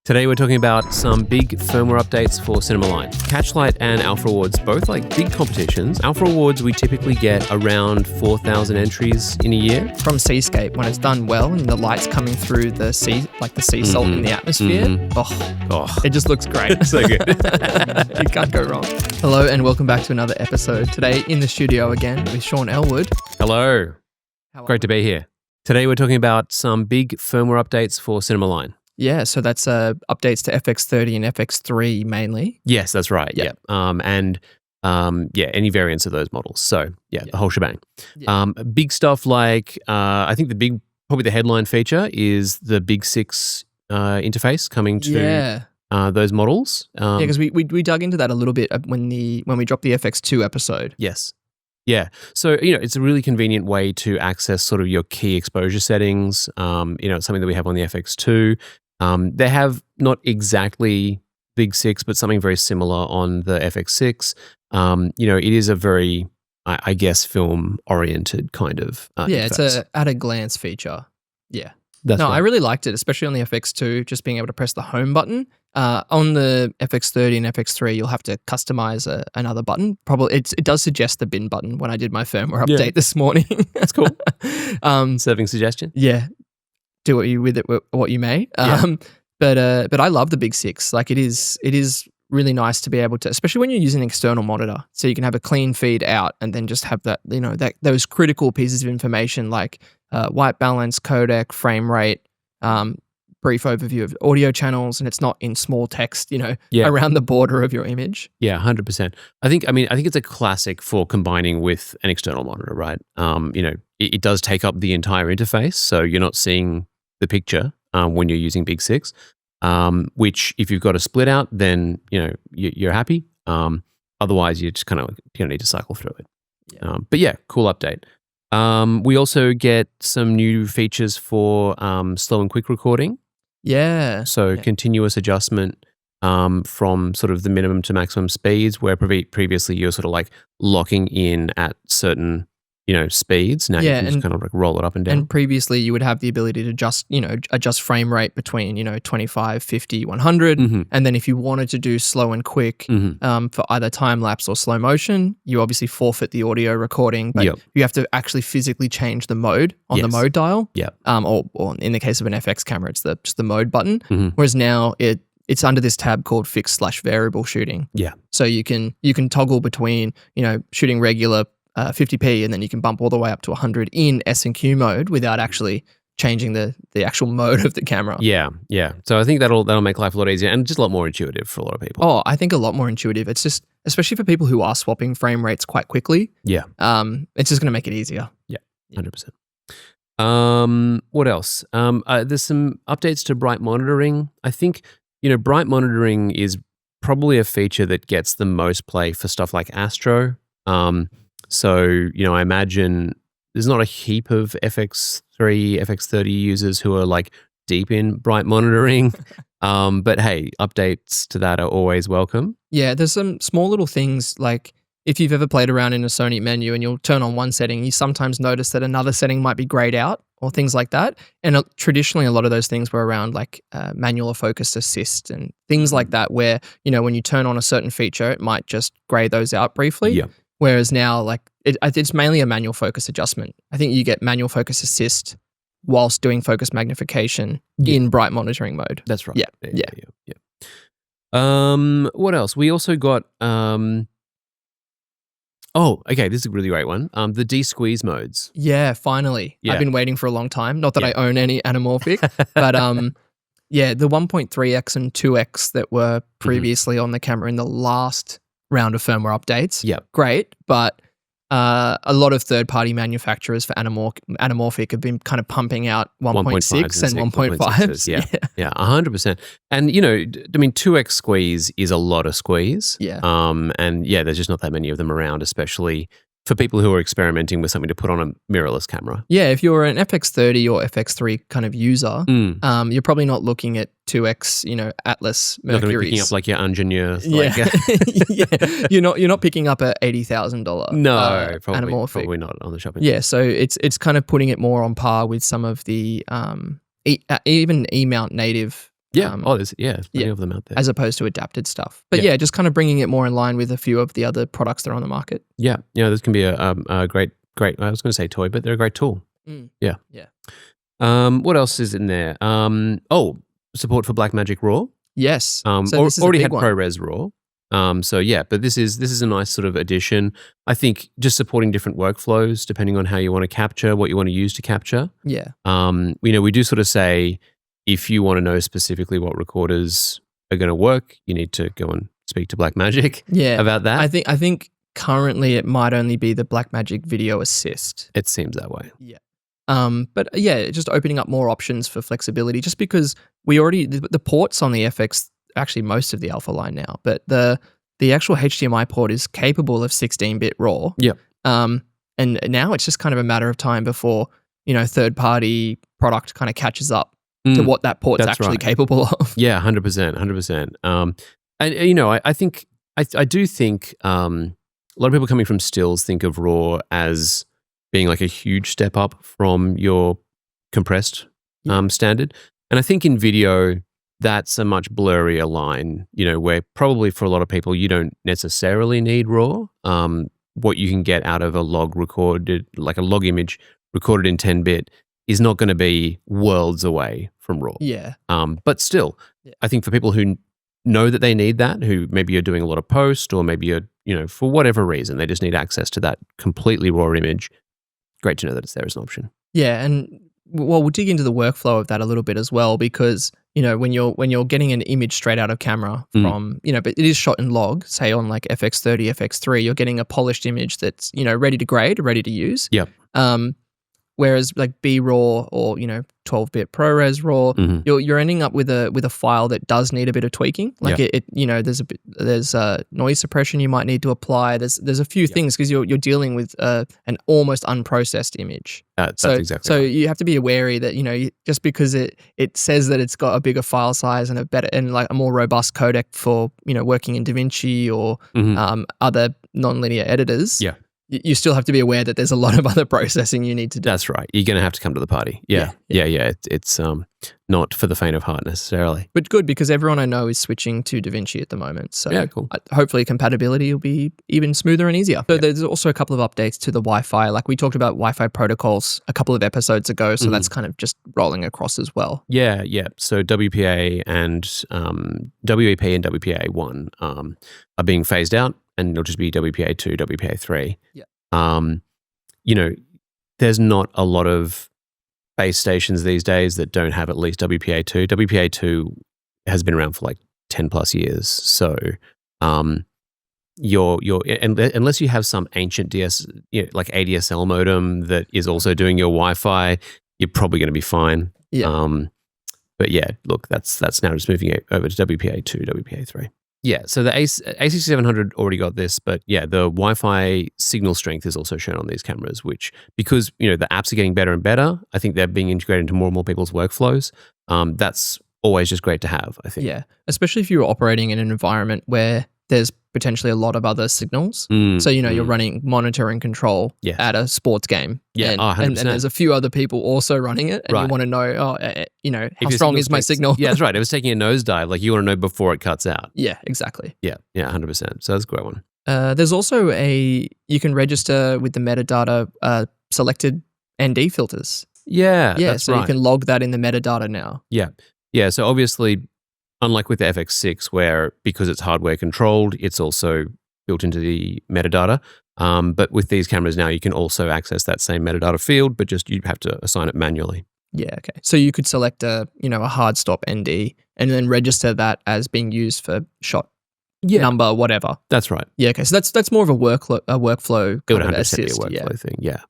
Today we're talking about some big firmware updates for Cinema Line. Catchlight and Alpha Awards, both like big competitions. Alpha Awards, we typically get around 4,000 entries in a year. From Seascape, when it's done well and the light's coming through the sea, like the sea salt in the atmosphere, it just looks great. So good. You can't go wrong. Hello and welcome back to another episode. Today in the studio again with Sean Elwood. Hello. Great to be here. Today we're talking about some big firmware updates for Cinema Line. Yeah, so that's updates to FX30 and FX3 mainly. Yes, that's right. Yep. Yeah. Any variants of those models. So the whole shebang. Yeah. Big stuff like I think probably the headline feature is the Big 6 interface coming to those models. Because we dug into that a little bit when we dropped the FX2 episode. Yes. Yeah. So, it's a really convenient way to access sort of your key exposure settings. It's something that we have on the FX2. They have not exactly Big 6, but something very similar on the FX6. It is a very, I guess, film-oriented kind of interface. It's a at-a-glance feature. Yeah. That's right. I really liked it, especially on the FX2, just being able to press the home button. On the FX30 and FX3, you'll have to customize another button. Probably it does suggest the bin button when I did my firmware update this morning. That's cool. Serving suggestion. Yeah. Do with it what you may. But I love the Big 6. Like it is really nice to be able to, especially when you're using an external monitor, so you can have a clean feed out and then just have that, those critical pieces of information like white balance, codec, frame rate, brief overview of audio channels, and it's not in small text, around the border of your image. Yeah, 100%. I think it's a classic for combining with an external monitor, right? It does take up the entire interface, so you're not seeing the picture when you're using Big 6, which if you've got a split out, then, you're happy. Otherwise, you just kind of need to cycle through it. Yeah. But yeah, cool update. We also get some new features for slow and quick recording. Yeah. So continuous adjustment from sort of the minimum to maximum speeds, where previously you're sort of like locking in at certain speeds. Now you can just kind of like roll it up and down. And previously you would have the ability to adjust frame rate between 25, 50, 100, and then if you wanted to do slow and quick for either time lapse or slow motion, you obviously forfeit the audio recording, but you have to actually physically change the mode on the mode dial. Or in the case of an FX camera, it's just the mode button. Whereas now it's under this tab called fixed/variable shooting. Yeah. So you can toggle between shooting regular 50p, and then you can bump all the way up to 100 in S&Q mode without actually changing the actual mode of the camera. Yeah. So I think that'll make life a lot easier and just a lot more intuitive for a lot of people. Oh, I think a lot more intuitive. It's just, especially for people who are swapping frame rates quite quickly. Yeah. It's just going to make it easier. Yeah, 100%. What else? There's some updates to bright monitoring. I think, bright monitoring is probably a feature that gets the most play for stuff like Astro. So, I imagine there's not a heap of FX3, FX30 users who are like deep in bright monitoring. But hey, updates to that are always welcome. Yeah, there's some small little things like if you've ever played around in a Sony menu and you'll turn on one setting, you sometimes notice that another setting might be grayed out or things like that. And traditionally, a lot of those things were around like manual or focus assist and things like that where, when you turn on a certain feature, it might just gray those out briefly. Yeah. Whereas now, it's mainly a manual focus adjustment. I think you get manual focus assist whilst doing focus magnification in bright monitoring mode. That's right. Yeah. What else? We also got this is a really great one. The de-squeeze modes. Yeah, finally. Yeah. I've been waiting for a long time. Not that I own any anamorphic, but the 1.3x and 2x that were previously on the camera in the last round of firmware updates. Yeah, great, but a lot of third-party manufacturers for anamorphic have been kind of pumping out 1.6 and 1.5s. Yeah, 100%. And 2x squeeze is a lot of squeeze. Yeah. There's just not that many of them around, especially for people who are experimenting with something to put on a mirrorless camera. Yeah, if you're an FX30 or FX3 kind of user, you're probably not looking at 2x, Atlas Mercury's. You're not going to be picking up like your Ingenieur. You're not picking up a $80,000. No, probably not on the shopping. Yeah, so it's kind of putting it more on par with some of the even E-mount native Yeah. There's plenty of them out there. As opposed to adapted stuff. But just kind of bringing it more in line with a few of the other products that are on the market. Yeah. This can be a great, I was going to say toy, but they're a great tool. Yeah. Yeah. What else is in there? Support for Blackmagic RAW. Yes. So this already had ProRes RAW. But this is a nice sort of addition. I think just supporting different workflows depending on how you want to capture, what you want to use to capture. Yeah. We do sort of say if you want to know specifically what recorders are going to work, you need to go and speak to Blackmagic about that. I think currently it might only be the Blackmagic Video Assist. It seems that way. Yeah. But just opening up more options for flexibility, just because the ports on the FX, actually most of the Alpha line now, but the actual HDMI port is capable of 16-bit RAW. Yep. And now it's just kind of a matter of time before, third-party product kind of catches up to what that port's actually capable of. Yeah, 100%. I do think a lot of people coming from stills think of RAW as being like a huge step up from your compressed standard. And I think in video, that's a much blurrier line, where probably for a lot of people, you don't necessarily need RAW. What you can get out of a log recorded, like a log image recorded in 10-bit is not going to be worlds away from RAW. Yeah. But still, I think for people who know that they need that, who maybe are doing a lot of post or maybe are, for whatever reason, they just need access to that completely raw image, great to know that it's there as an option. Yeah, and we'll dig into the workflow of that a little bit as well, because when you're getting an image straight out of camera from but it is shot in log, say on like FX30, FX3, you're getting a polished image that's ready to grade, ready to use. Yep. Whereas like B-RAW or 12-bit ProRes RAW, you're ending up with a file that does need a bit of tweaking. Like there's noise suppression you might need to apply. There's a few things because you're dealing with an almost unprocessed image. That's exactly. So you have to be wary that just because it says that it's got a bigger file size and a more robust codec for working in DaVinci or other nonlinear editors. Yeah. You still have to be aware that there's a lot of other processing you need to do. That's right. You're going to have to come to the party. Yeah. It's not for the faint of heart necessarily. But good, because everyone I know is switching to DaVinci at the moment. So yeah, cool. Hopefully compatibility will be even smoother and easier. So there's also a couple of updates to the Wi-Fi. Like we talked about Wi-Fi protocols a couple of episodes ago, so that's kind of just rolling across as well. Yeah. So WPA and WEP and WPA1 are being phased out. And it'll just be WPA2, WPA3. Yeah. There's not a lot of base stations these days that don't have at least WPA2. WPA2 has been around for like 10 plus years. So unless you have some ancient like ADSL modem that is also doing your Wi-Fi, you're probably going to be fine. Yeah. But yeah, look, that's now just moving it over to WPA2, WPA3. Yeah, so the A6700 already got this, but yeah, the Wi-Fi signal strength is also shown on these cameras, which, because, the apps are getting better and better, I think they're being integrated into more and more people's workflows. That's always just great to have, I think. Yeah, especially if you're operating in an environment where there's potentially a lot of other signals. So, you're running monitor and control at a sports game. Yeah, and there's a few other people also running it, and you want to know, how strong is my signal? Yeah, that's right. If it's taking a nosedive, like you want to know before it cuts out. Yeah, exactly. Yeah, 100%. So that's a great one. There's also you can register with the metadata selected ND filters. Yeah, that's so right. You can log that in the metadata now. Yeah. So obviously, unlike with the FX6, where because it's hardware controlled, it's also built into the metadata. But with these cameras now, you can also access that same metadata field, but just you have to assign it manually. Yeah, okay. So you could select a hard stop ND and then register that as being used for shot number, whatever. That's right. Yeah, okay. So that's more of a workflow kind of assist. Be a workflow thing. Yeah.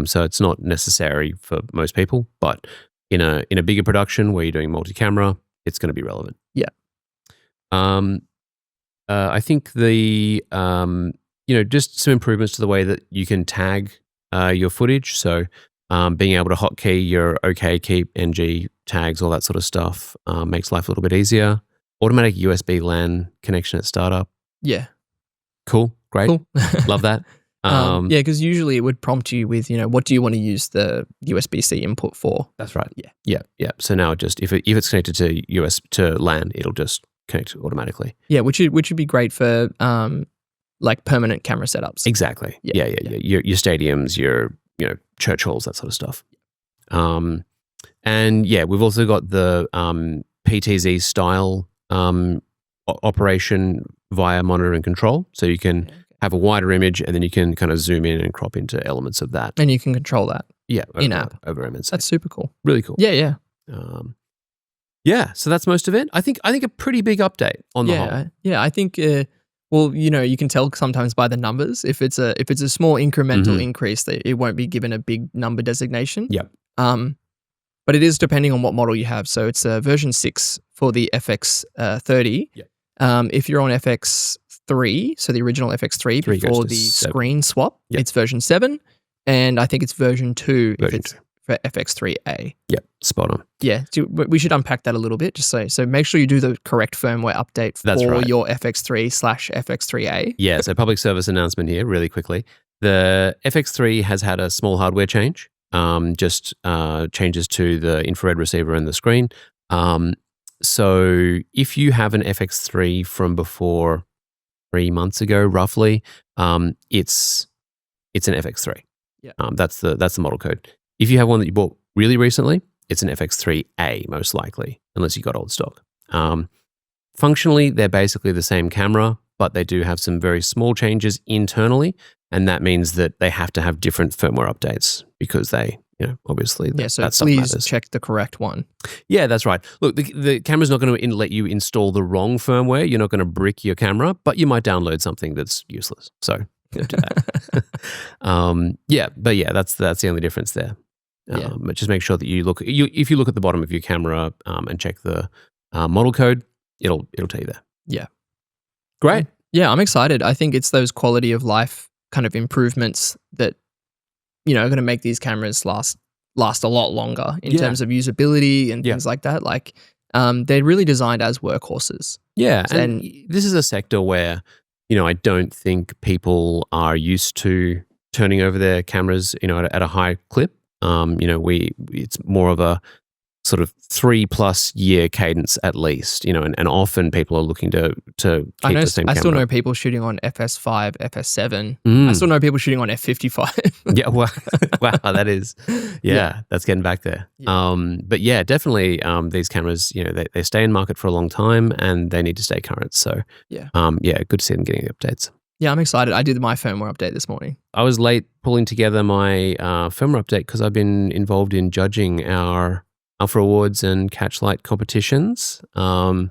So it's not necessary for most people, but in a bigger production where you're doing multi-camera, it's going to be relevant. Yeah. I think the just some improvements to the way that you can tag your footage. So being able to hotkey your OK, keep, NG tags, all that sort of stuff makes life a little bit easier. Automatic USB LAN connection at startup. Yeah. Cool. Great. Cool. Love that. Yeah, because usually it would prompt you with, what do you want to use the USB-C input for? That's right. Yeah. Yeah. So now just if it's connected to LAN, it'll just connect automatically. Yeah, which would be great for like permanent camera setups. Exactly. Yeah. Your stadiums, your church halls, that sort of stuff. And yeah, we've also got the PTZ style operation via monitor and control, so you can have a wider image, and then you can kind of zoom in and crop into elements of that. And you can control that. Yeah, in-app. Over MNC. That's super cool. Really cool. Yeah. Yeah, so that's most of it. I think a pretty big update on the whole. Yeah, I think well, you can tell sometimes by the numbers if it's a small incremental increase, that it won't be given a big number designation. Yep. But it is depending on what model you have. So it's version 6 for the FX30. Yep. If you're on FX3, so the original FX3 before the screen swap, it's version 7, and I think it's version 2 if it's for FX3A. Yep, spot on. Yeah, we should unpack that a little bit. Just so make sure you do the correct firmware update for your FX3/FX3A. Yeah, so public service announcement here really quickly. The FX3 has had a small hardware change, just changes to the infrared receiver and the screen. So if you have an FX3 from before 3 months ago, roughly, it's an FX3. Yeah. That's the model code. If you have one that you bought really recently, it's an FX3A most likely, unless you got old stock. Functionally, they're basically the same camera, but they do have some very small changes internally, and that means that they have to have different firmware updates because they, obviously, that stuff please matters. Check the correct one. Yeah, that's right. Look, the camera's not going to let you install the wrong firmware. You're not going to brick your camera, but you might download something that's useless. So don't do that. That's the only difference there. But just make sure that if you look at the bottom of your camera and check the model code, it'll tell you there. Yeah. Great. Yeah, I'm excited. I think it's those quality of life kind of improvements that are going to make these cameras last a lot longer in terms of usability and things like that. Like they're really designed as workhorses. Yeah, and this is a sector where I don't think people are used to turning over their cameras at a high clip. It's more of a sort of 3+ year cadence at least, and often people are looking to keep the same camera. I still know people shooting on FS5, FS7. I still know people shooting on F55. Yeah, wow, that is, that's getting back there. Yeah. But yeah, definitely these cameras, they stay in market for a long time and they need to stay current. So good to see them getting the updates. Yeah, I'm excited. I did my firmware update this morning. I was late pulling together my firmware update because I've been involved in judging our Alpha Awards and Catchlight competitions. A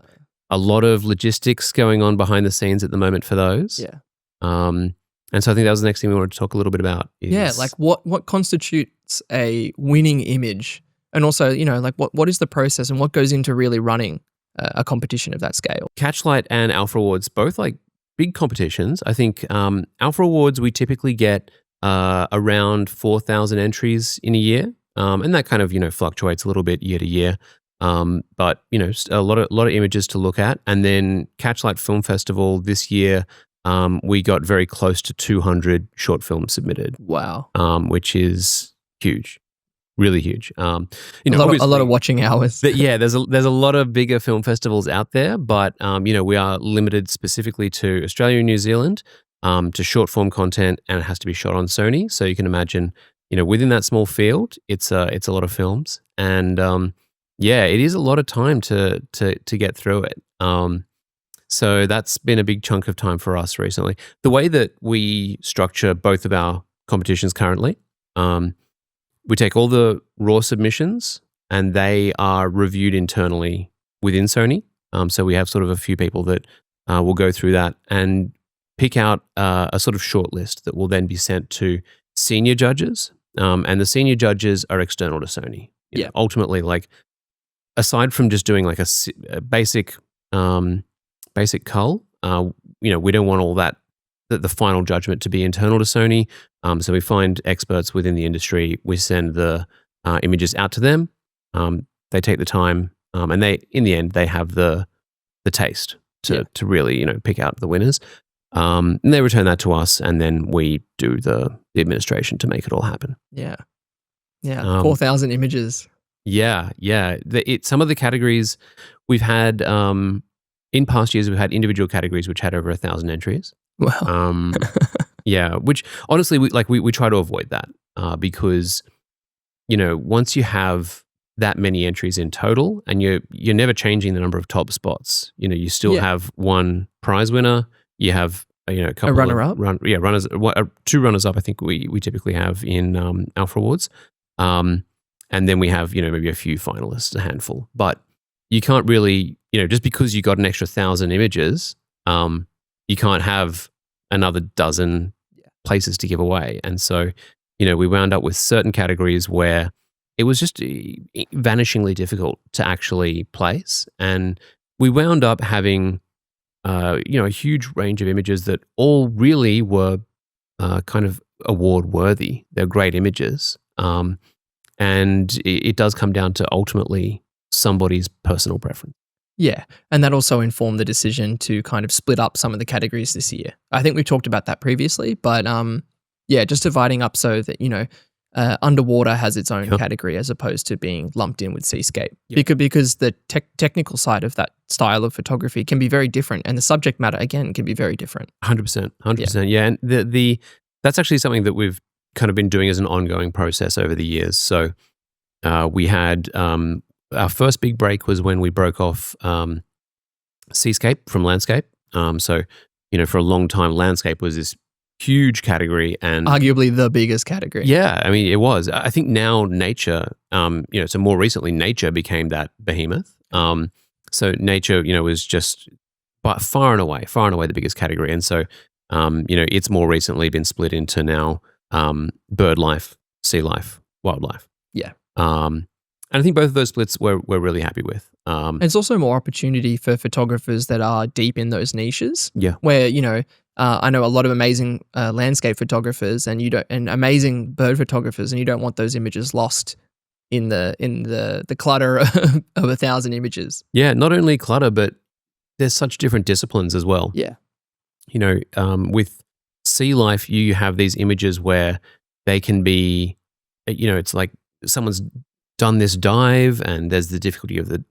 lot of logistics going on behind the scenes at the moment for those. Yeah. And so I think that was the next thing we wanted to talk a little bit about. Like what constitutes a winning image, and also what is the process and what goes into really running a competition of that scale. Catchlight and Alpha Awards, both like big competitions. I think Alpha Awards we typically get around 4,000 entries in a year. And that kind of, fluctuates a little bit year to year. But, a lot of images to look at. And then Catchlight Film Festival this year, we got very close to 200 short films submitted. Wow. Which is huge. Really huge. A lot of watching hours. There's a lot of bigger film festivals out there, but we are limited specifically to Australia and New Zealand, to short form content, and it has to be shot on Sony. So you can imagine, within that small field, it's a lot of films, and it is a lot of time to get through it. So that's been a big chunk of time for us recently. The way that we structure both of our competitions currently, we take all the raw submissions and they are reviewed internally within Sony. So we have sort of a few people that will go through that and pick out a sort of short list that will then be sent to senior judges. And the senior judges are external to Sony. Ultimately, like, aside from just doing like a basic cull, we don't want all that, the final judgment to be internal to Sony. So we find experts within the industry, we send the images out to them. They take the time, and in the end, they have the taste to really, pick out the winners. And they return that to us, and then we do the administration to make it all happen. Yeah. 4,000 images. Yeah. Some of the categories we've had in past years, we've had individual categories which had over 1,000 entries. Wow. Yeah, which honestly, we try to avoid that because once you have that many entries in total, and you're never changing the number of top spots. You still have one prize winner. You have a couple a runner-up. Runners, 2 runners up. I think we typically have in Alpha Awards, and then we have maybe a few finalists, a handful. But you can't really just because you got an extra 1,000 images, you can't have another dozen places to give away. And so we wound up with certain categories where it was just vanishingly difficult to actually place, and we wound up having a huge range of images that all really were kind of award worthy. They're great images, and it does come down to ultimately somebody's personal preference. Yeah, and that also informed the decision to kind of split up some of the categories this year. I think we've talked about that previously, but just dividing up so that underwater has its own category as opposed to being lumped in with seascape. Because the technical side of that style of photography can be very different, and the subject matter again can be very different. 100%. Yeah, and that's actually something that we've kind of been doing as an ongoing process over the years. So we had our first big break was when we broke off seascape from landscape. So for a long time, landscape was this huge category, and arguably the biggest category. Yeah, I mean, it was. I think now nature, so more recently, nature became that behemoth. So nature, was just far and away the biggest category. And so, it's more recently been split into now bird life, sea life, wildlife. Yeah. And I think both of those splits we're really happy with. And it's also more opportunity for photographers that are deep in those niches. Yeah. Where, I know a lot of amazing landscape photographers and amazing bird photographers, and you don't want those images lost in the clutter of 1,000 images. Yeah, not only clutter, but there's such different disciplines as well. Yeah. With sea life, you have these images where they can be, it's like someone's done this dive, and there's the difficulty of the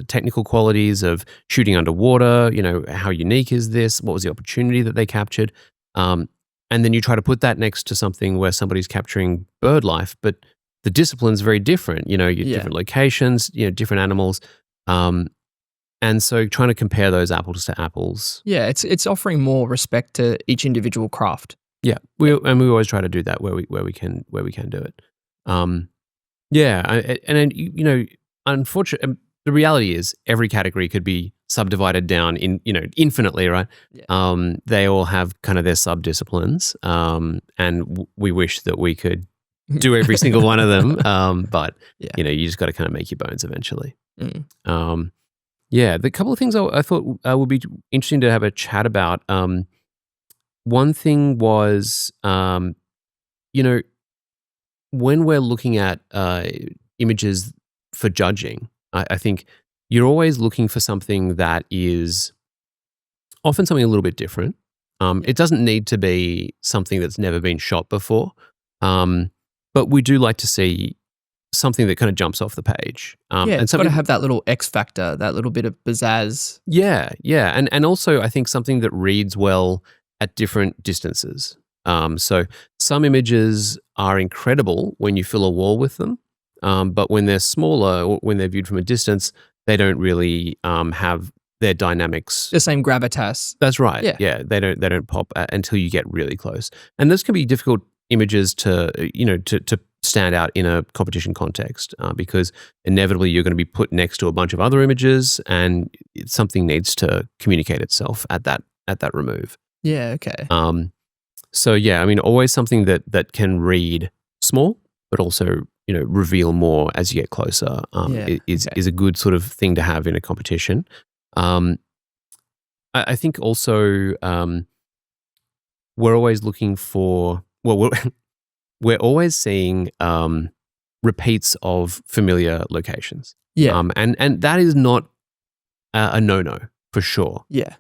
technical qualities of shooting underwater. How unique is this? What was the opportunity that they captured? And then you try to put that next to something where somebody's capturing bird life, but the discipline's very different. Different locations, different animals. And so trying to compare those apples to apples. Yeah, it's offering more respect to each individual craft. Yeah, we always try to do that where we can do it. Unfortunately, the reality is every category could be subdivided down in infinitely, right? Yeah. They all have kind of their sub-disciplines, and we wish that we could do every single one of them. But you just got to kind of make your bones eventually. The couple of things I thought would be interesting to have a chat about. One thing was, when we're looking at images for judging, I think you're always looking for something that is often something a little bit different. It doesn't need to be something that's never been shot before, but we do like to see something that kind of jumps off the page. And it's got to have that little X factor, that little bit of pizzazz. Yeah, and also I think something that reads well at different distances. So some images are incredible when you fill a wall with them, but when they're smaller or when they're viewed from a distance, they don't really have their dynamics. The same gravitas. That's right. Yeah, they don't pop until you get really close. And this can be difficult images to stand out in a competition context because inevitably you're going to be put next to a bunch of other images, and something needs to communicate itself at that remove. Yeah. Okay. So yeah, I mean, always something that can read small, but also reveal more as you get closer. Is a good sort of thing to have in a competition. I think also we're always looking for. Well, we're always seeing repeats of familiar locations. Yeah, and that is not a no-no for sure. Yeah.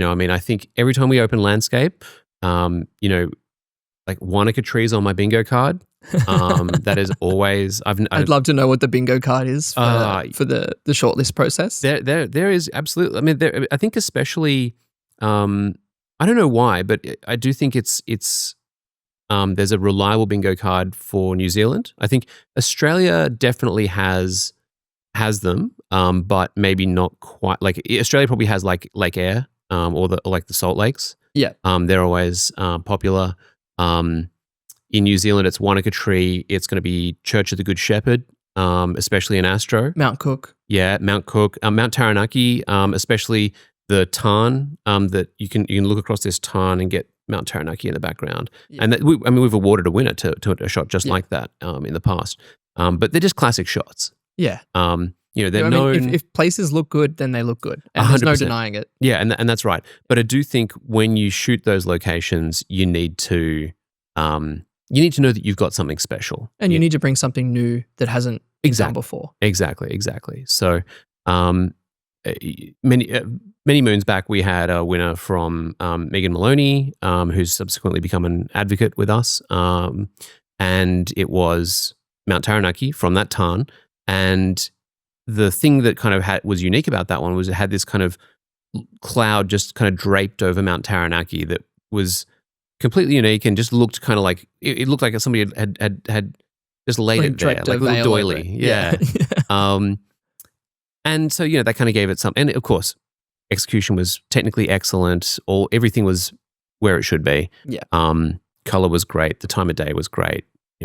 I mean, I think every time we open landscape, like Wanaka trees on my bingo card. That is always. I'd love to know what the bingo card is for the shortlist process. There is absolutely. I mean, I think especially. I don't know why, but I do think it's. There's a reliable bingo card for New Zealand. I think Australia definitely has them, but maybe not quite. Like Australia probably has like Lake Eyre, or like the Salt Lakes. Yeah. They're always popular. In New Zealand, it's Wanaka Tree. It's going to be Church of the Good Shepherd, especially in Astro. Mount Cook. Yeah, Mount Cook. Mount Taranaki, especially the Tarn, that you can look across this Tarn and get Mount Taranaki in the background. Yeah. And we've awarded a winner to a shot just like that in the past. But they're just classic shots. Yeah. They're known. If places look good, then they look good. And 100%. There's no denying it. Yeah, and that's right. But I do think when you shoot those locations, you need to know that you've got something special. And you need to bring something new that hasn't been done before. Exactly. So many moons back, we had a winner from Megan Maloney, who's subsequently become an advocate with us. And it was Mount Taranaki from that Tarn. And the thing that kind of was unique about that one was it had this kind of cloud just kind of draped over Mount Taranaki that was completely unique and just looked kind of like it looked like somebody had just laid it there, like a little doily. Yeah. And so that kind of gave it some. And of course, execution was technically excellent. Everything was where it should be. Yeah. Color was great. The time of day was great.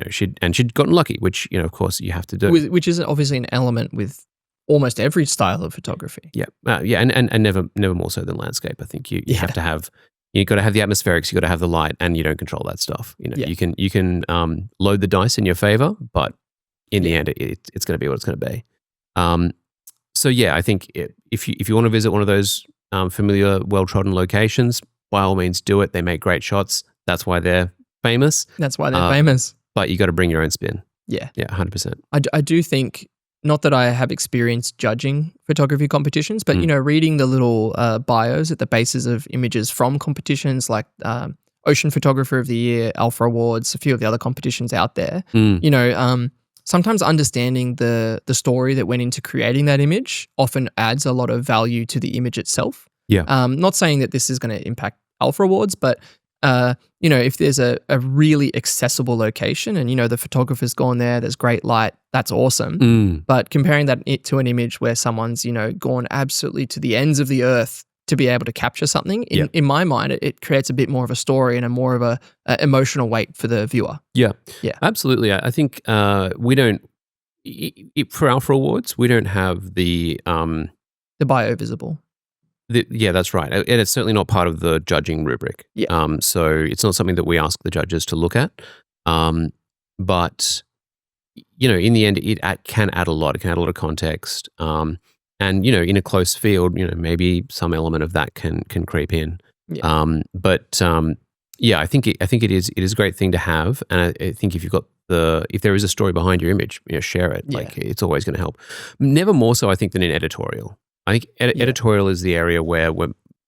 She'd gotten lucky, which of course you have to do. Which is obviously an element with almost every style of photography. Yeah, and never more so than landscape. I think you have to have. You got to have the atmospherics, you got to have the light, and you don't control that stuff. You can load the dice in your favor, but in the end, it's going to be what it's going to be. So yeah, I think if you want to visit one of those familiar, well-trodden locations, by all means do it. They make great shots. That's why they're famous. That's why they're famous. But you got to bring your own spin. Yeah, 100%. I do think. Not that I have experience judging photography competitions, but, reading the little bios at the bases of images from competitions like Ocean Photographer of the Year, Alpha Awards, a few of the other competitions out there, sometimes understanding the story that went into creating that image often adds a lot of value to the image itself. Yeah. Not saying that this is going to impact Alpha Awards, but if there's a really accessible location and, the photographer's gone there's great light, that's awesome. But comparing that to an image where someone's, gone absolutely to the ends of the earth to be able to capture something, in my mind, it creates a bit more of a story and a more of a emotional weight for the viewer. Yeah, absolutely. I think we don't, for Alpha Awards, we don't have the bio visible. Yeah, that's right. And it's certainly not part of the judging rubric. Yeah. So it's not something that we ask the judges to look at. But, in the end, it can add a lot. It can add a lot of context. And, in a close field, maybe some element of that can creep in. Yeah. I think it is a great thing to have. And I think if there is a story behind your image, share it. Yeah. Like it's always going to help. Never more so, I think, than in editorial. I think editorial is the area where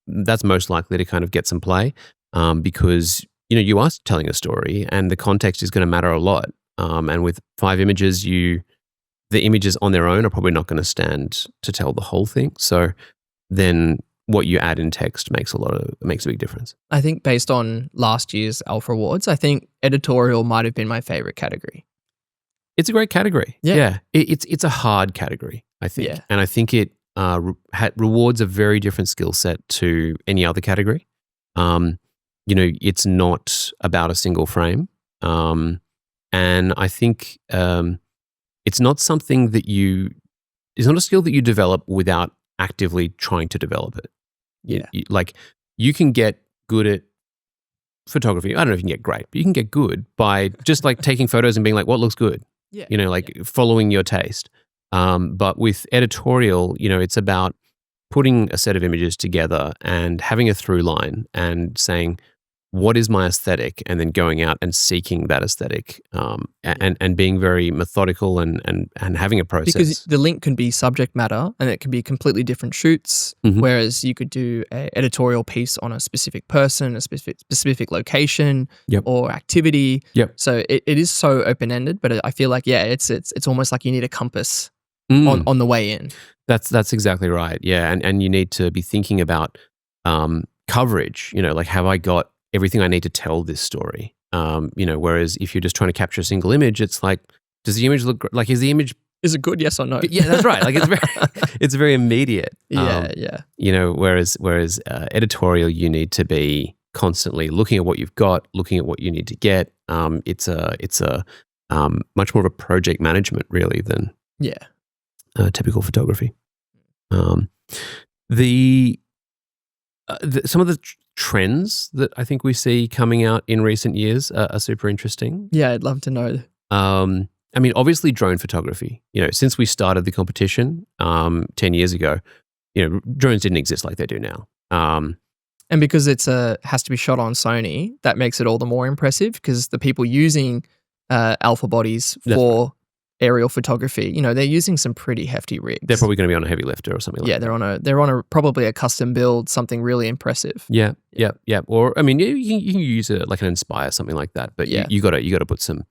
that's most likely to kind of get some play because, you are telling a story and the context is going to matter a lot. And with 5 images, the images on their own are probably not going to stand to tell the whole thing. So then what you add in text makes a big difference. I think based on last year's Alpha Awards, I think editorial might have been my favorite category. It's a great category. Yeah. It's a hard category, I think. Yeah. And I think it rewards a very different skill set to any other category. It's not about a single frame. And I think it's not something it's not a skill that you develop without actively trying to develop it. Yeah. You can get good at photography. I don't know if you can get great, but you can get good by just taking photos and being like, what looks good? Yeah. Following your taste. But with editorial, it's about putting a set of images together and having a through line and saying, what is my aesthetic, and then going out and seeking that aesthetic, and being very methodical and having a process. Because the link can be subject matter and it can be completely different shoots, whereas you could do an editorial piece on a specific person, a specific location or activity. So it is so open-ended, but I feel like, it's almost like you need a compass on the way in. That's exactly right. Yeah. And you need to be thinking about coverage, like, have I got everything I need to tell this story? Whereas if you're just trying to capture a single image, it's like, does the image look like, is it good? Yes or no? Yeah, that's right. Like it's very immediate. Whereas editorial, you need to be constantly looking at what you've got, looking at what you need to get. It's a much more of a project management really than typical photography. Some of the trends that I think we see coming out in recent years are super interesting. Yeah, I'd love to know. Obviously drone photography, since we started the competition 10 years ago, drones didn't exist like they do now. And because it's has to be shot on Sony, that makes it all the more impressive, because the people using alpha bodies for aerial photography, they're using some pretty hefty rigs. They're probably going to be on a heavy lifter or something like that. Yeah, they're on a probably a custom build, something really impressive. Yeah. Or you can use an Inspire, something like that, but you got to put some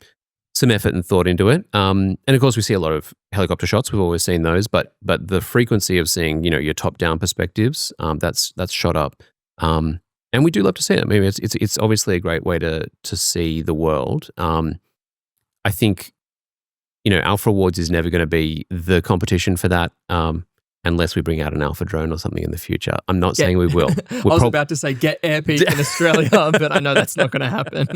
effort and thought into it. And of course, we see a lot of helicopter shots. We've always seen those, but the frequency of seeing your top down perspectives, that's shot up. And we do love to see it. It's obviously a great way to see the world. I think Alpha Awards is never going to be the competition for that, unless we bring out an Alpha drone or something in the future. I'm not saying we will. I was about to say get Airpeak in Australia, but I know that's not going to happen.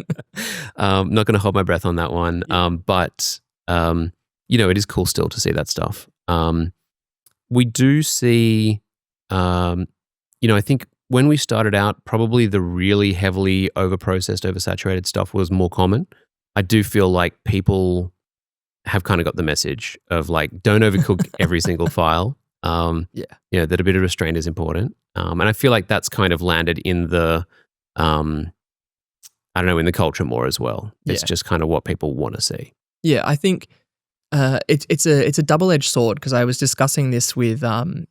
Not going to hold my breath on that one. But it is cool still to see that stuff. We do see, I think when we started out, probably the really heavily overprocessed, oversaturated stuff was more common. I do feel like people have kind of got the message of like, don't overcook every single file. That a bit of restraint is important. And I feel like that's kind of landed in the, in the culture more as well. It's just kind of what people want to see. Yeah, I think it's a double-edged sword, because I was discussing this with Robin,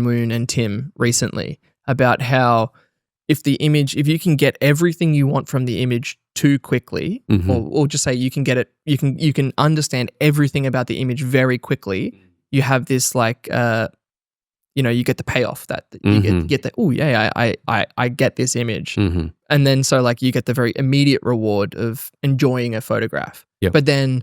Moon and Tim recently about how if you can get everything you want from the image too quickly, or just say you can get it, you can understand everything about the image very quickly, you have this like, you get the payoff that you get the, oh yeah, I get this image. And then so like you get the very immediate reward of enjoying a photograph. But then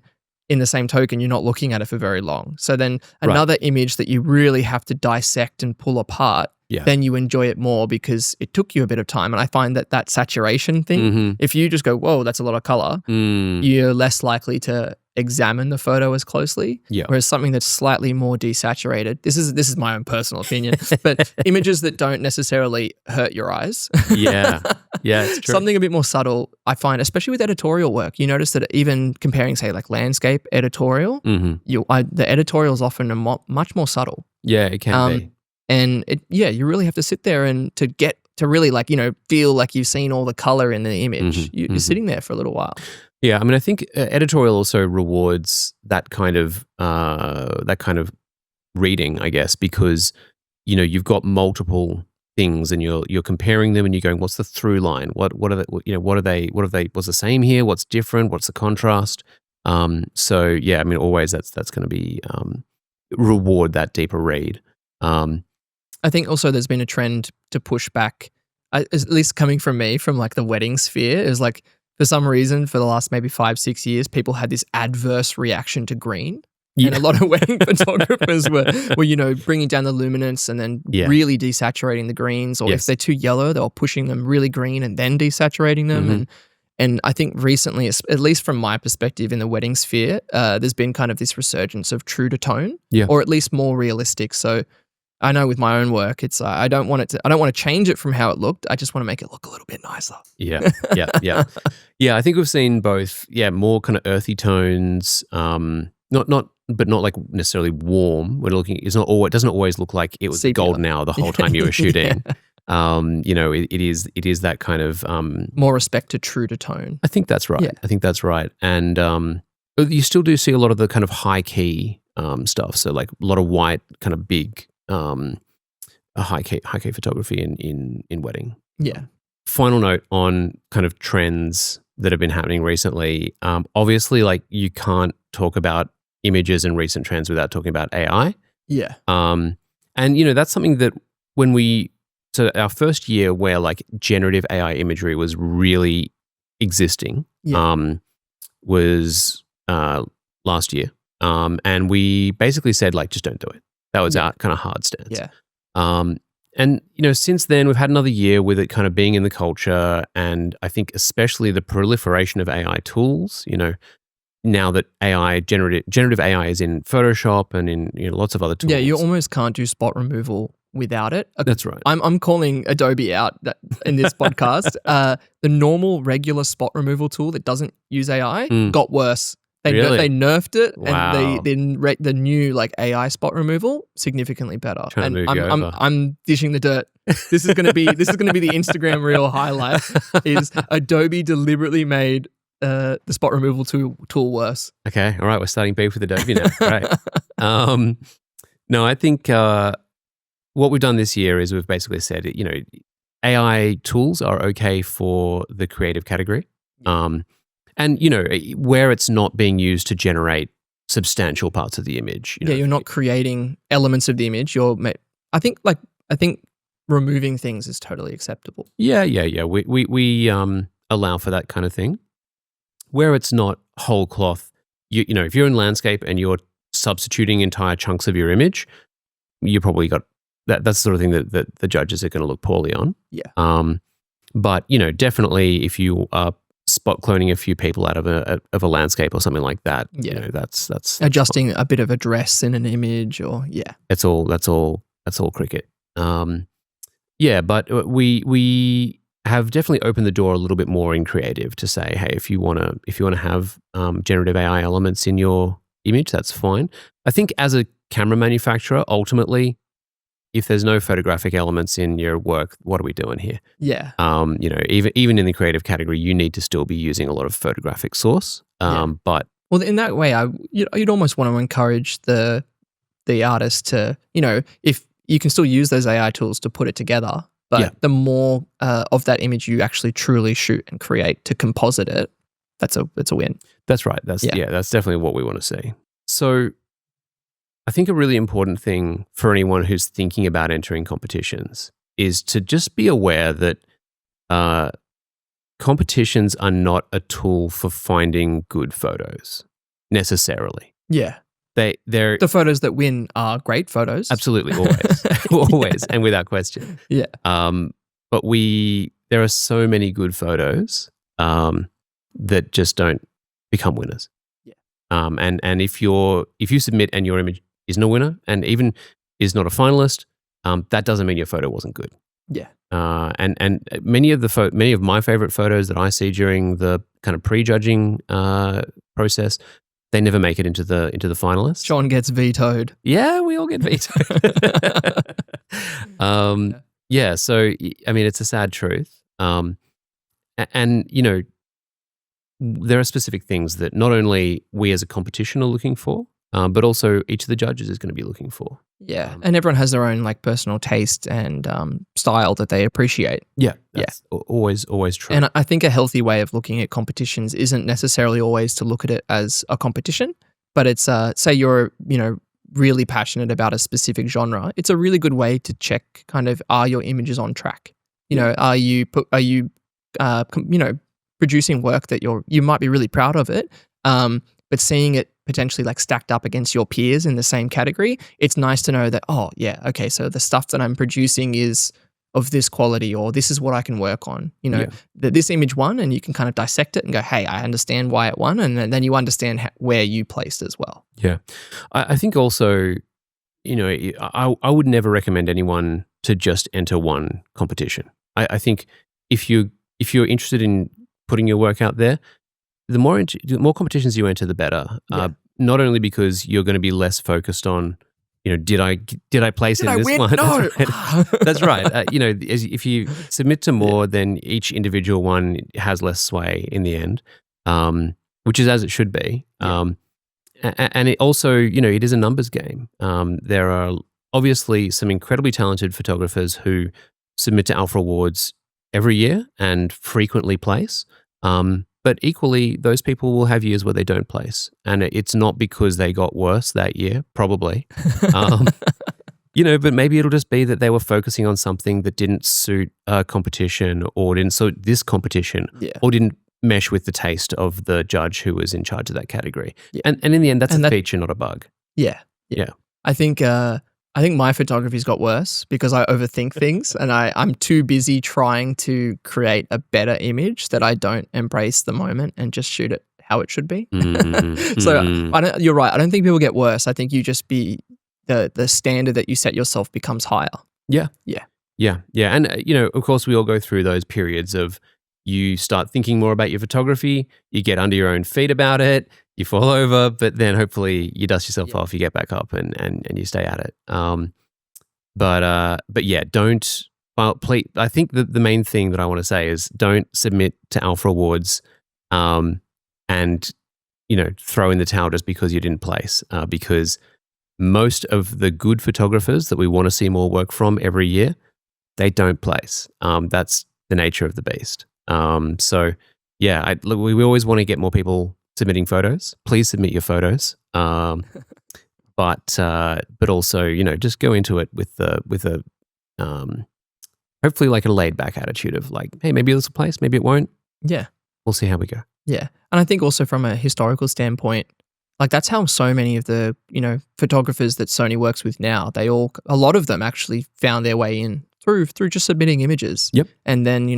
in the same token, you're not looking at it for very long. So then another image that you really have to dissect and pull apart, then you enjoy it more because it took you a bit of time. And I find that saturation thing, if you just go, whoa, that's a lot of color, you're less likely to examine the photo as closely. Whereas something that's slightly more desaturated, this is my own personal opinion, but images that don't necessarily hurt your eyes. It's true. Something a bit more subtle, I find, especially with editorial work. You notice that even comparing, say, like landscape editorial, the editorial is often much more subtle. Yeah, it can be. And you really have to sit there and to really like, feel like you've seen all the color in the image. You're sitting there for a little while. Yeah, I think editorial also rewards that kind of reading, I guess, because you've got multiple things and you're comparing them and you're going, what's the through line? What are they? What's the same here? What's different? What's the contrast? Always that's going to be reward that deeper read. I think also there's been a trend to push back, at least coming from me, from like the wedding sphere, is like, for some reason, for the last maybe 5-6 years, people had this adverse reaction to green. And a lot of wedding photographers were bringing down the luminance and then really desaturating the greens. Or if they're too yellow, they were pushing them really green and then desaturating them. And I think recently, at least from my perspective in the wedding sphere, there's been kind of this resurgence of true to tone, or at least more realistic. So I know with my own work, it's I don't want to change it from how it looked. I just want to make it look a little bit nicer. Yeah. I think we've seen both. More kind of earthy tones. Not like necessarily warm. It doesn't always look like it was sepia. golden hour the whole time you were shooting. it is that kind of more respect to true to tone. I think that's right. Yeah. I think that's right. And you still do see a lot of the kind of high key stuff. So like a lot of white, kind of big high key photography in wedding. Yeah. Final note on kind of trends that have been happening recently. Obviously, like you can't talk about images and recent trends without talking about AI. Yeah. And that's something that so our first year where like generative AI imagery was really existing was last year. And we basically said like, just don't do it. That was our kind of hard stance. Yeah. And since then we've had another year with it kind of being in the culture, and I think especially the proliferation of AI tools, now that generative AI is in Photoshop and in lots of other tools. Yeah, you almost can't do spot removal without it. That's right. I'm calling Adobe out in this podcast. The normal regular spot removal tool that doesn't use AI got worse. They nerfed it, wow. and the new like AI spot removal significantly better. Trying to move you over. I'm dishing the dirt. This is gonna be the Instagram reel highlight. Is Adobe deliberately made the spot removal tool worse? Okay, all right, we're starting beef with Adobe now. Right. No, I think what we've done this year is we've basically said, AI tools are okay for the creative category. And, where it's not being used to generate substantial parts of the image. You're not creating elements of the image. I think removing things is totally acceptable. Yeah. We allow for that kind of thing. Where it's not whole cloth, if you're in landscape and you're substituting entire chunks of your image, you probably got that's the sort of thing that the judges are going to look poorly on. Yeah. But definitely if you are spot cloning a few people out of a landscape or something like that, that's adjusting a bit of a dress in an image, or that's all cricket. But we have definitely opened the door a little bit more in creative to say, hey, if you want to have generative AI elements in your image, that's fine. I think as a camera manufacturer, ultimately, if there's no photographic elements in your work, what are we doing here? Yeah. Even in the creative category, you need to still be using a lot of photographic source. But in that way, you'd almost want to encourage the artist to, if you can still use those AI tools to put it together, but the more of that image you actually truly shoot and create to composite it, that's a win. That's right. That's definitely what we want to see. So I think a really important thing for anyone who's thinking about entering competitions is to just be aware that competitions are not a tool for finding good photos necessarily. Yeah. They're the photos that win are great photos. Absolutely, always. Always, and without question. Yeah. But there are so many good photos that just don't become winners. Yeah. And if you submit and your image isn't a winner and even is not a finalist, that doesn't mean your photo wasn't good. Yeah. And many of my favorite photos that I see during the kind of prejudging process, they never make it into the finalists. Sean gets vetoed. Yeah, we all get vetoed. So I mean, it's a sad truth. And there are specific things that not only we as a competition are looking for, but also each of the judges is going to be looking for. Yeah, and everyone has their own like personal taste and style that they appreciate. Yeah, that's always true. And I think a healthy way of looking at competitions isn't necessarily always to look at it as a competition, but it's say you're really passionate about a specific genre. It's a really good way to check kind of, are your images on track? Are you producing work that you might be really proud of it, but seeing it potentially like stacked up against your peers in the same category, it's nice to know that, so the stuff that I'm producing is of this quality, or this is what I can work on. That this image won, and you can kind of dissect it and go, hey, I understand why it won, and then you understand where you placed as well. Yeah. I think also, I would never recommend anyone to just enter one competition. I think if you're interested in putting your work out there, the more competitions you enter, the better. Not only because you're going to be less focused on did I place in this win? one? No. That's right. If you submit to more, then each individual one has less sway in the end, which is as it should be. And it also, it is a numbers game. There are obviously some incredibly talented photographers who submit to Alpha Awards every year and frequently place. But equally, those people will have years where they don't place. And it's not because they got worse that year, probably. But maybe it'll just be that they were focusing on something that didn't suit a competition or didn't suit this competition or didn't mesh with the taste of the judge who was in charge of that category. Yeah. And in the end, that's a feature, not a bug. Yeah. I think my photography's got worse because I overthink things and I'm too busy trying to create a better image that I don't embrace the moment and just shoot it how it should be. So you're right. I don't think people get worse. I think you just the standard that you set yourself becomes higher. Yeah. And, of course, we all go through those periods of you start thinking more about your photography, you get under your own feet about it, you fall over, but then hopefully you dust yourself off, you get back up and you stay at it. But yeah, don't, please, I think the main thing that I want to say is don't submit to Alpha Awards and, throw in the towel just because you didn't place, because most of the good photographers that we want to see more work from every year, they don't place. That's the nature of the beast. So yeah, we always want to get more people submitting photos. Please submit your photos. But also, just go into it with a hopefully like a laid back attitude of like, hey, maybe this will place, maybe it won't. Yeah. We'll see how we go. Yeah. And I think also from a historical standpoint, like that's how so many of the, photographers that Sony works with now, a lot of them actually found their way in through just submitting images. Yep. And then,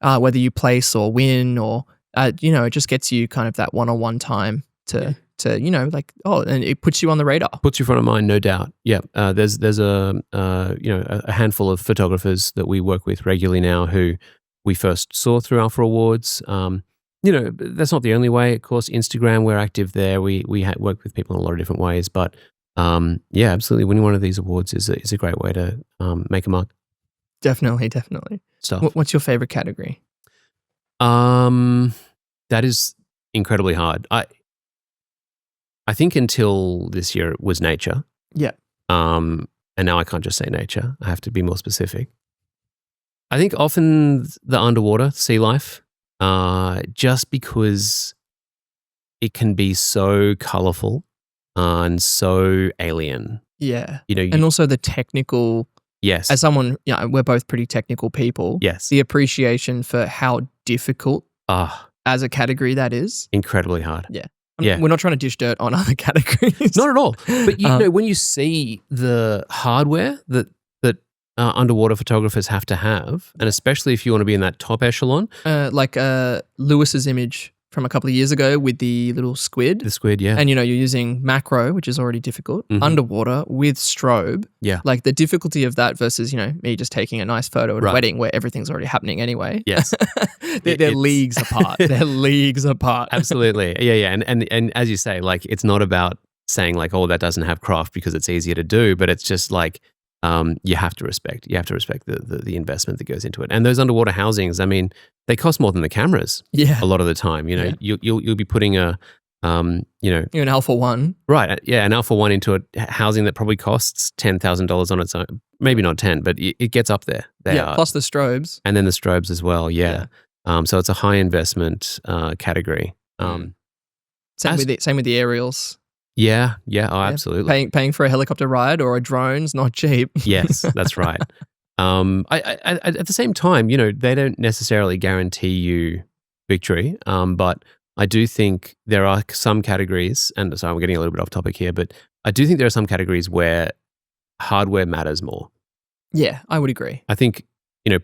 whether you place or win or, it just gets you kind of that one-on-one time to and it puts you on the radar. Puts you front of mind, no doubt. Yeah. There's a handful of photographers that we work with regularly now who we first saw through Alpha Awards. That's not the only way. Of course, Instagram, we're active there. We work with people in a lot of different ways. But yeah, absolutely. Winning one of these awards is a great way to make a mark. Definitely. Stuff. What's your favorite category? That is incredibly hard. I think until this year it was nature. Yeah. And now I can't just say nature. I have to be more specific. I think often the underwater sea life, just because it can be so colorful and so alien. Yeah. And also the technical. Yes. As someone, we're both pretty technical people. Yes. The appreciation for how difficult as a category that is. Incredibly hard. Yeah. We're not trying to dish dirt on other categories. Not at all. But when you see the hardware that underwater photographers have to have, and especially if you want to be in that top echelon. Like Lewis's image from a couple of years ago with the little squid. The squid, yeah. And, you're using macro, which is already difficult, underwater with strobe. Yeah. Like the difficulty of that versus, me just taking a nice photo at a wedding where everything's already happening anyway. Yes. they're leagues apart. They're leagues apart. Absolutely. Yeah. And as you say, like, it's not about saying like, oh, that doesn't have craft because it's easier to do, but it's just like, you have to respect the investment that goes into it. And those underwater housings, I mean, they cost more than the cameras. Yeah. A lot of the time, you'll be putting a, an Alpha One, right? Yeah, an Alpha One into a housing that probably costs $10,000 on its own. Maybe not 10, but it gets up there. Plus the strobes, and then the strobes as well. Yeah. So it's a high investment category. Same with the aerials. Yeah. Oh, absolutely. Paying for a helicopter ride or a drone's not cheap. Yes, that's right. At the same time, they don't necessarily guarantee you victory. But I do think there are some categories, and so I'm getting a little bit off topic here, but I do think there are some categories where hardware matters more. Yeah, I would agree. I think,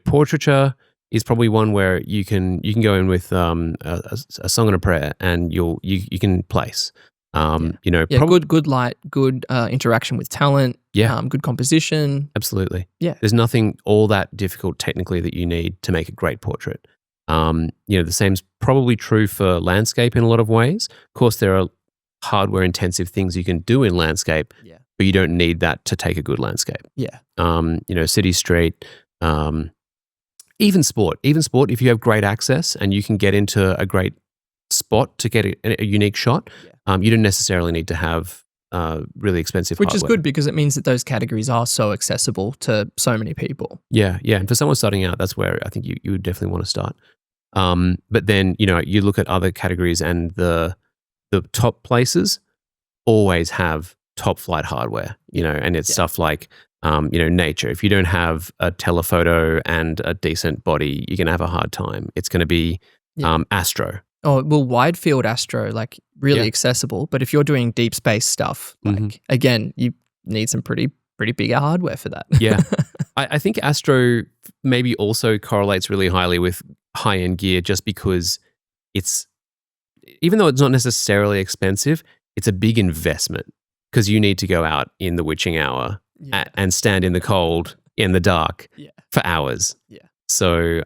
portraiture is probably one where you can go in with a song and a prayer, and you can place. Good light, good interaction with talent. Yeah. Good composition. Absolutely. Yeah. There's nothing all that difficult technically that you need to make a great portrait. The same's probably true for landscape in a lot of ways. Of course, there are hardware intensive things you can do in landscape. Yeah. but you don't need that to take a good landscape. Yeah. City, street, even sport. Even sport, if you have great access and you can get into a great spot to get a unique shot, you don't necessarily need to have really expensive Which hardware. is good because it means that those categories are so accessible to so many people. Yeah. And for someone starting out, that's where I think you would definitely want to start. But then, you look at other categories and the top places always have top flight hardware, and it's stuff like, nature. If you don't have a telephoto and a decent body, you're going to have a hard time. It's going to be astro. Oh, well, wide field astro, like really accessible. But if you're doing deep space stuff, like again, you need some pretty bigger hardware for that. Yeah. I think astro maybe also correlates really highly with high-end gear just because even though it's not necessarily expensive, it's a big investment because you need to go out in the witching hour and stand in the cold, in the dark for hours. Yeah. So,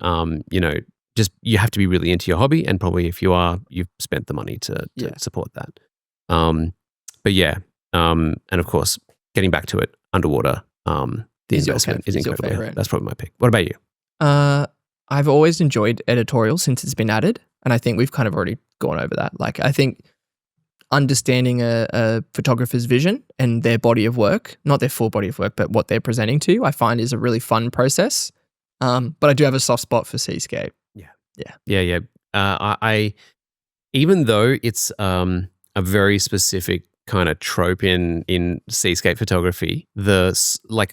just you have to be really into your hobby, and probably if you are, you've spent the money to support that. But yeah, and of course, getting back to it, underwater, the investment is incredible. That's probably my pick. What about you? I've always enjoyed editorial since it's been added, and I think we've kind of already gone over that. Like, I think understanding a photographer's vision and their body of work, not their full body of work, but what they're presenting to you, I find is a really fun process. But I do have a soft spot for Seascape. Yeah. I even though it's a very specific kind of trope in seascape photography, the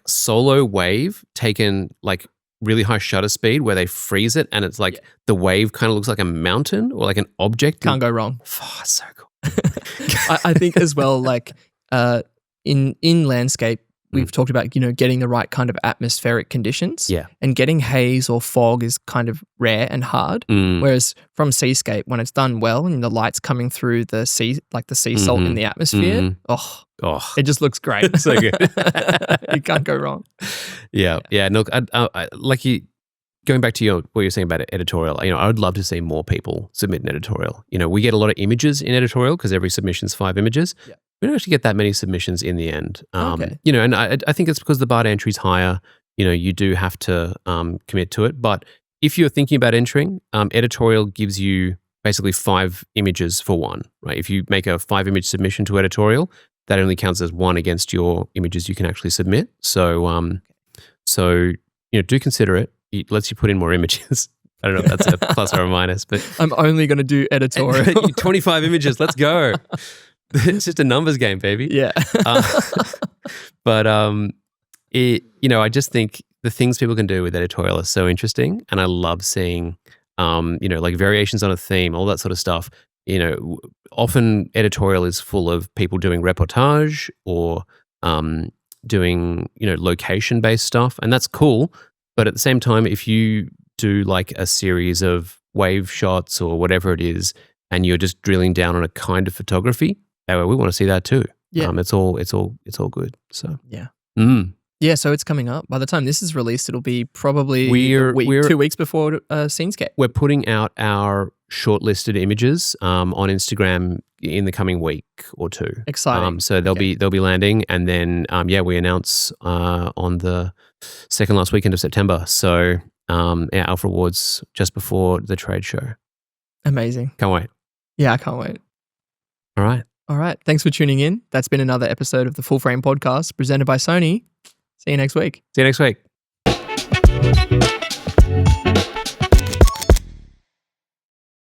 solo wave taken like really high shutter speed where they freeze it and it's like the wave kind of looks like a mountain or like an object. Can't go wrong. Oh, so cool. I think as well, like in landscape, we've talked about, getting the right kind of atmospheric conditions. Yeah. And getting haze or fog is kind of rare and hard. Whereas from seascape, when it's done well and the light's coming through the sea, like the sea salt in the atmosphere, it just looks great. So good. You can't go wrong. Yeah. Look, I like you. Going back to what you're saying about editorial, I would love to see more people submit an editorial. We get a lot of images in editorial because every submission's 5 images. Yeah. We don't actually get that many submissions in the end. Okay. And I think it's because the bar to entry is higher. You do have to commit to it. But if you're thinking about entering, editorial gives you basically 5 images for one, right? If you make a 5-image submission to editorial, that only counts as 1 against your images you can actually submit. So, do consider it. It lets you put in more images. I don't know if that's a plus or a minus, but I'm only going to do editorial. 25 images. Let's go. It's just a numbers game, baby. Yeah. But I just think the things people can do with editorial are so interesting, and I love seeing, like variations on a theme, all that sort of stuff. Often editorial is full of people doing reportage or doing location-based stuff, and that's cool. But at the same time, if you do like a series of wave shots or whatever it is, and you're just drilling down on a kind of photography, we want to see that too. Yeah, it's all good. So yeah, yeah. So it's coming up. By the time this is released, it'll be probably 2 weeks before Scenescape. We're putting out our shortlisted images on Instagram in the coming week or two. Exciting. So they'll be landing, and then we announce on the second last weekend of September. So Alpha Awards just before the trade show. Amazing. Can't wait. Yeah, I can't wait. All right. Thanks for tuning in. That's been another episode of the Full Frame Podcast presented by Sony. See you next week.